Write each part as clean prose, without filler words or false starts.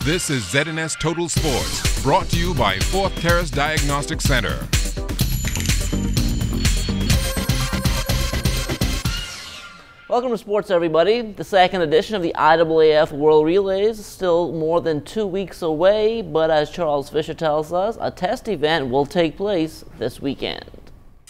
This is ZNS Total Sports, brought to you by Fourth Terrace Diagnostic Center. Welcome to sports, everybody. The second edition of the IAAF World Relays is still more than 2 weeks away, but as Charles Fisher tells us, a test event will take place this weekend.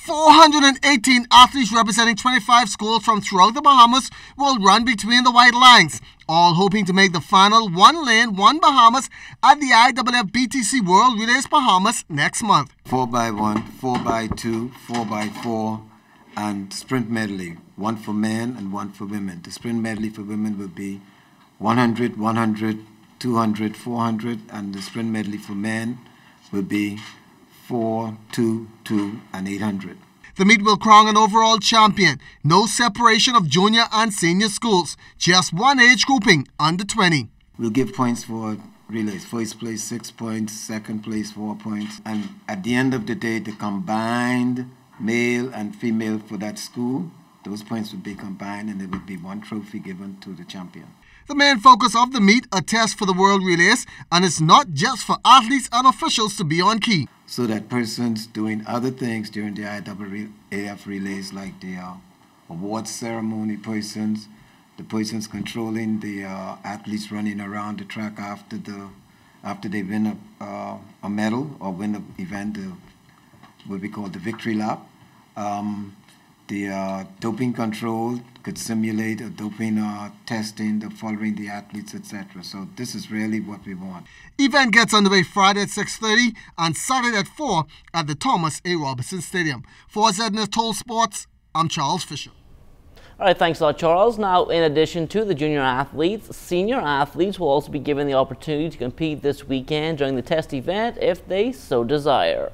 418 athletes representing 25 schools from throughout the Bahamas will run between the white lines, all hoping to make the final one lane, one Bahamas at the IAAF BTC World Relays Bahamas next month. 4x1, 4x2, 4x4, and sprint medley, one for men and one for women. The sprint medley for women will be 100, 100, 200, 400, and the sprint medley for men will be 4, 2, 2, and 800. The meet will crown an overall champion. No separation of junior and senior schools. Just one age grouping, under 20. We'll give points for relays. First place, 6 points. Second place, 4 points. And at the end of the day, the combined male and female for that school, those points would be combined and there would be one trophy given to the champion. The main focus of the meet, a test for the World Relays, and it's not just for athletes and officials to be on key. So that persons doing other things during the IAAF relays, like the awards ceremony persons, the persons controlling the athletes running around the track after they win a medal or win an event, what we call the victory lap. The doping control could simulate a doping testing, following the athletes, etc. So this is really what we want. Event gets underway Friday at 6:30 and Saturday at 4 at the Thomas A. Robinson Stadium. For ZNS Total Sports, I'm Charles Fisher. All right, thanks a lot, Charles. Now, in addition to the junior athletes, senior athletes will also be given the opportunity to compete this weekend during the test event if they so desire.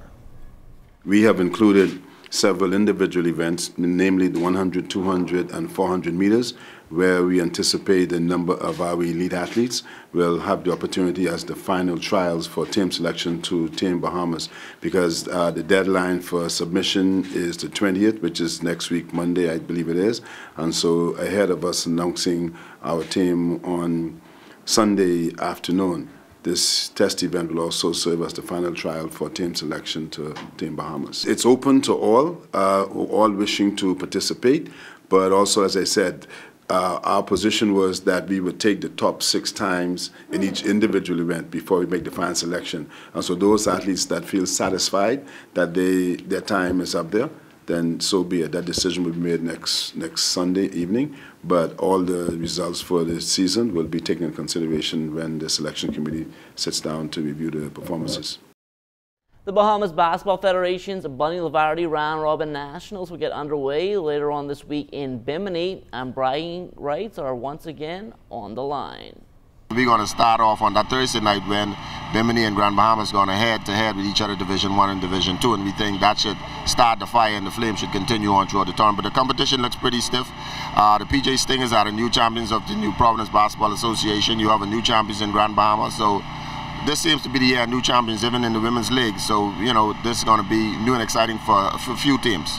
We have included several individual events, namely the 100, 200, and 400 meters, where we anticipate a number of our elite athletes will have the opportunity as the final trials for team selection to Team Bahamas, because the deadline for submission is the 20th, which is next week, Monday, I believe it is. And so ahead of us announcing our team on Sunday afternoon, this test event will also serve as the final trial for team selection to Team Bahamas. It's open to all wishing to participate, but also, as I said, our position was that we would take the top 6 times in each individual event before we make the final selection. And so those athletes that feel satisfied that their time is up there, then so be it. That decision will be made next Sunday evening, but all the results for the season will be taken into consideration when the selection committee sits down to review the performances. The Bahamas Basketball Federation's Bunny Lavarity Round Robin Nationals will get underway later on this week in Bimini, and bragging rights are once again on the line. We're going to start off on that Thursday night when Bimini and Grand Bahamas are going to head-to-head with each other, Division 1 and Division 2, and we think that should start the fire and the flame should continue on throughout the tournament. But the competition looks pretty stiff. The PJ Stingers are the new champions of the New Providence Basketball Association. You have a new champions in Grand Bahamas, so this seems to be the year of new champions even in the women's league. So, you know, this is going to be new and exciting for a few teams.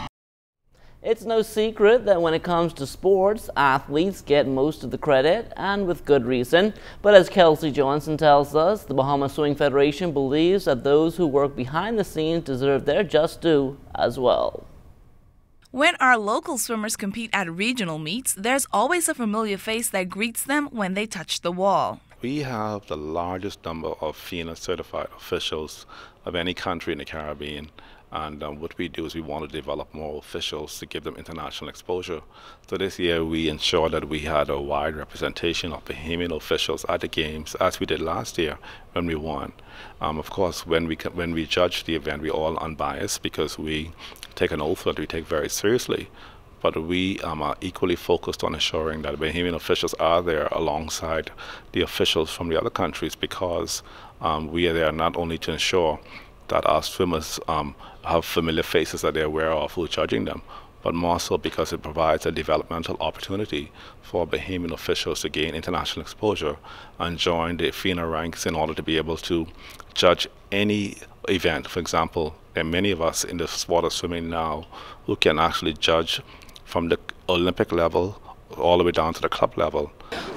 It's no secret that when it comes to sports, athletes get most of the credit, and with good reason. But as Kelsey Johnson tells us, the Bahamas Swimming Federation believes that those who work behind the scenes deserve their just due as well. When our local swimmers compete at regional meets, there's always a familiar face that greets them when they touch the wall. We have the largest number of FINA certified officials of any country in the Caribbean. And what we do is we want to develop more officials to give them international exposure. So this year we ensured that we had a wide representation of Bahamian officials at the games, as we did last year when we won. Of course, when we judge the event, we're all unbiased because we take an oath that we take very seriously. But we are equally focused on ensuring that Bahamian officials are there alongside the officials from the other countries, because we are there not only to ensure that our swimmers have familiar faces that they're aware of who are judging them, but more so because it provides a developmental opportunity for Bahamian officials to gain international exposure and join the FINA ranks in order to be able to judge any event. For example, there are many of us in the sport of swimming now who can actually judge from the Olympic level all the way down to the club level.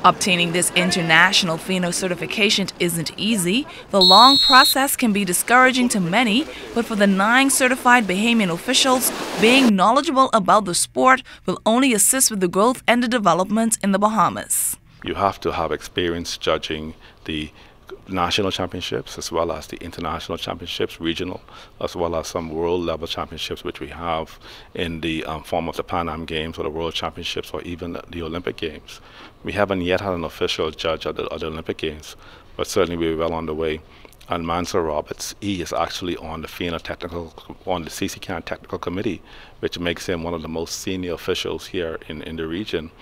Obtaining this international FINA certification isn't easy. The long process can be discouraging to many, but for the 9 certified Bahamian officials, being knowledgeable about the sport will only assist with the growth and the development in the Bahamas. You have to have experience judging the national championships as well as the international championships, regional, as well as some world level championships which we have in the form of the Pan Am Games or the World Championships or even the Olympic Games. We haven't yet had an official judge at the Olympic Games, but certainly we're well on the way. And Mansur Roberts, he is actually on the FINA on the CCCAN technical committee, which makes him one of the most senior officials here in the region.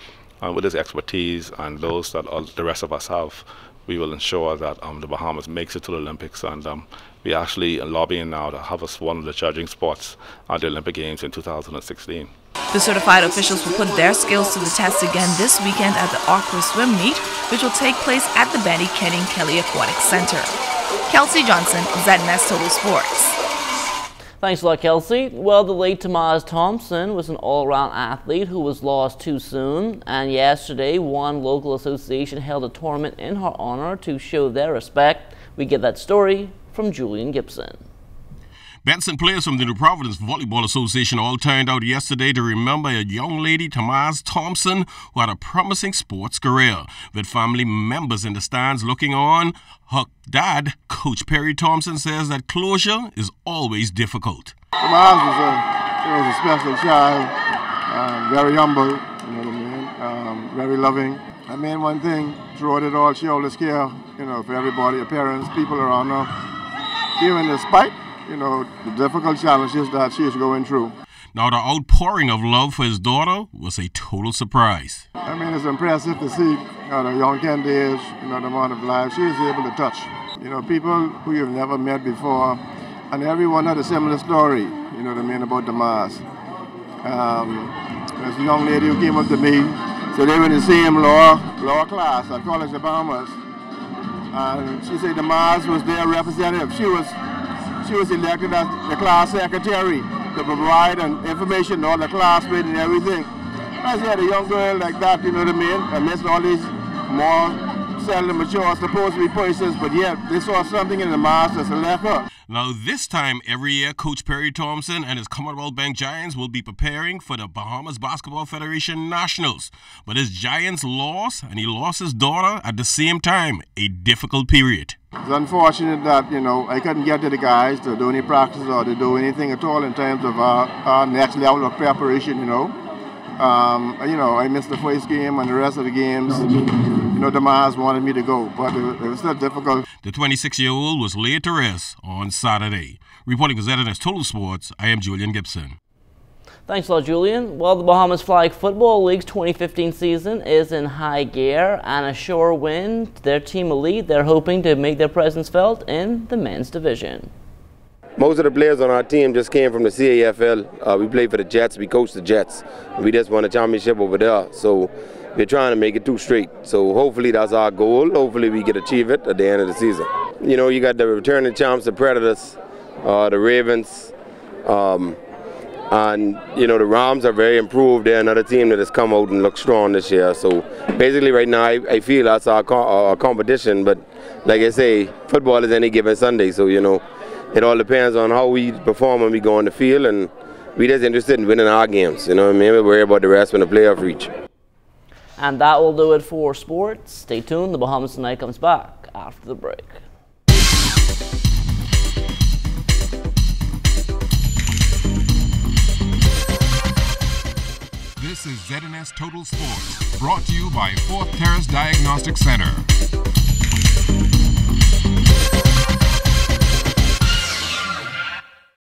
With his expertise and those that the rest of us have, we will ensure that the Bahamas makes it to the Olympics, and we're actually lobbying now to have us one of the judging spots at the Olympic Games in 2016. The certified officials will put their skills to the test again this weekend at the Aqua Swim Meet, which will take place at the Betty Kenning Kelly Aquatic Center. Kelsey Johnson, ZNS Total Sports. Thanks a lot, Kelsey. Well, the late Tamaz Thompson was an all-around athlete who was lost too soon, and yesterday one local association held a tournament in her honor to show their respect. We get that story from Julian Gibson. Benson players from the New Providence Volleyball Association all turned out yesterday to remember a young lady, Tamaz Thompson, who had a promising sports career. With family members in the stands looking on, her dad, Coach Perry Thompson, says that closure is always difficult. Tamaz was a special child, very humble, you know what I mean, very loving. I mean, one thing, throughout it all, she always cared, you know, for everybody, her parents, people around her, even despite, you know, the difficult challenges that she is going through. Now, the outpouring of love for his daughter was a total surprise. I mean, it's impressive to see, you know, the young tender age, you know, the amount of life she is able to touch. You know, people who you've never met before, and everyone had a similar story, you know what I mean, about Tamaz. There's a young lady who came up to me, so they were in the same law class at College of Bahamas, and she said Tamaz was their representative. She was elected as the class secretary to provide information to all the classmates and everything. I said, a young girl like that, you know what I mean, amidst all these more seldom mature, supposed to be persons, but yet they saw something in the mass that selected her. Now, this time every year, Coach Perry Thompson and his Commonwealth Bank Giants will be preparing for the Bahamas Basketball Federation Nationals. But his Giants lost, and he lost his daughter at the same time, a difficult period. It's unfortunate that, you know, I couldn't get to the guys to do any practice or to do anything at all in terms of our next level of preparation, you know. You know, I missed the first game and the rest of the games. You know, Tamaz wanted me to go, but it was still difficult. The 26-year-old was laid to rest on Saturday. Reporting for ZNS Total Sports, I am Julian Gibson. Thanks a lot, Julian. Well, the Bahamas Flag Football League's 2015 season is in high gear, and a sure win to their team elite. They're hoping to make their presence felt in the men's division. Most of the players on our team just came from the CAFL. We played for the Jets. We coached the Jets. We just won a championship over there. So we're trying to make it 2 straight. So hopefully that's our goal. Hopefully we can achieve it at the end of the season. You know, you got the returning champs, the Predators, the Ravens, and, you know, the Rams are very improved. They're another team that has come out and looked strong this year. So basically right now I feel that's our competition. But like I say, football is any given Sunday. So, you know, it all depends on how we perform when we go on the field, and we just interested in winning our games. You know what I mean? We worry about the rest when the playoff reach. And that will do it for sports. Stay tuned. The Bahamas Tonight comes back after the break. This is ZNS Total Sports, brought to you by 4th Terrace Diagnostic Center.